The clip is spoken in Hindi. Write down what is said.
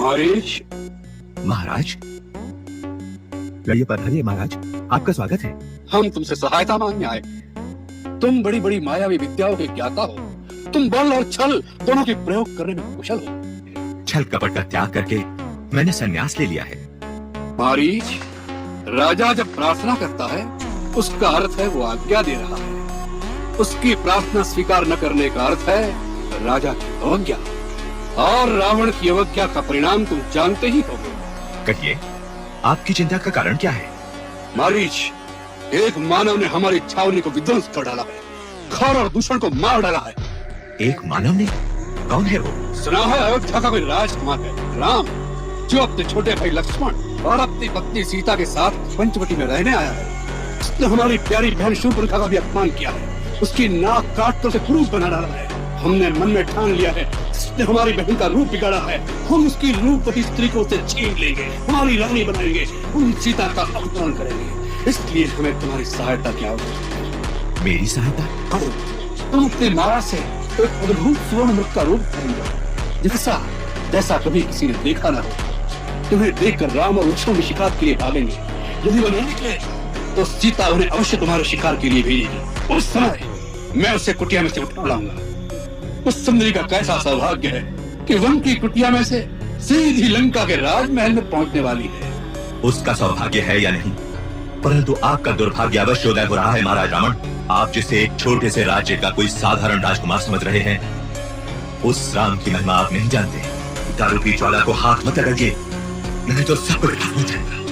मारीच, महाराज, लाइए पधारिए महाराज, आपका स्वागत है। हम तुमसे सहायता मांगने आए। तुम बड़ी बड़ी मायावी विद्याओं के ज्ञाता हो। तुम बल और छल दोनों के प्रयोग करने में कुशल हो। छल कपट का त्याग करके मैंने संन्यास ले लिया है। मारीच, राजा जब प्रार्थना करता है उसका अर्थ है वो आज्ञा दे रहा है। उसकी प्रार्थना स्वीकार न करने का अर्थ है राजा की अवज्ञा, और रावण की अवज्ञा का परिणाम तुम जानते ही होगे। कहिए, आपकी चिंता का कारण क्या है? मारीच, एक मानव ने हमारी छावनी को विध्वंस कर डाला है। खर और दूषण को मार डाला है। एक मानव ने? कौन है वो? सुना है अयोध्या का कोई राजकुमार है, राम, जो अपने छोटे भाई लक्ष्मण और अपनी पत्नी सीता के साथ पंचवटी में रहने आया है। उसने हमारी प्यारी बहन शूर्पणखा का भी अपमान किया है। उसकी नाक काट कर उसे क्रूर बना डाला है। हमने मन में ठान लिया है, उसने हमारी बहन का रूप बिगाड़ा है। हम उसकी रूपवती स्त्री को उसे छीन लेंगे, हमारी रानी बनाएंगे, हम सीता का अपहरण करेंगे। इसलिए हमें तुम्हारी सहायता की आवश्यकता है। मेरी सहायता? तुम अपनी माया से एक अद्भुत स्वर्ण मृग का रूप धरेंगे, जैसा कभी किसी ने देखा न हो। तुम्हें देखकर राम और लक्ष्मण भी शिकार के लिए भागेंगे। यदि वो नहीं निकले तो सीता उन्हें अवश्य तुम्हारे शिकार के लिए भेजेगी। उस समय मैं उसे कुटिया में से उठा लाऊंगा। उस सुंदरी का कैसा सौभाग्य है कि वन की कुटिया में से सीधी लंका के राजमहल में पहुंचने वाली है। उसका सौभाग्य है या नहीं, परंतु आपका दुर्भाग्य अवश्य उदय हो रहा है महाराज रावण। आप जिसे एक छोटे से राज्य का कोई साधारण राजकुमार समझ रहे हैं, उस राम की महिमा आप नहीं जानते। दारू की ज्वाला को हाथ मत लगाइए, नहीं तो सब कुछ खत्म हो जाएगा।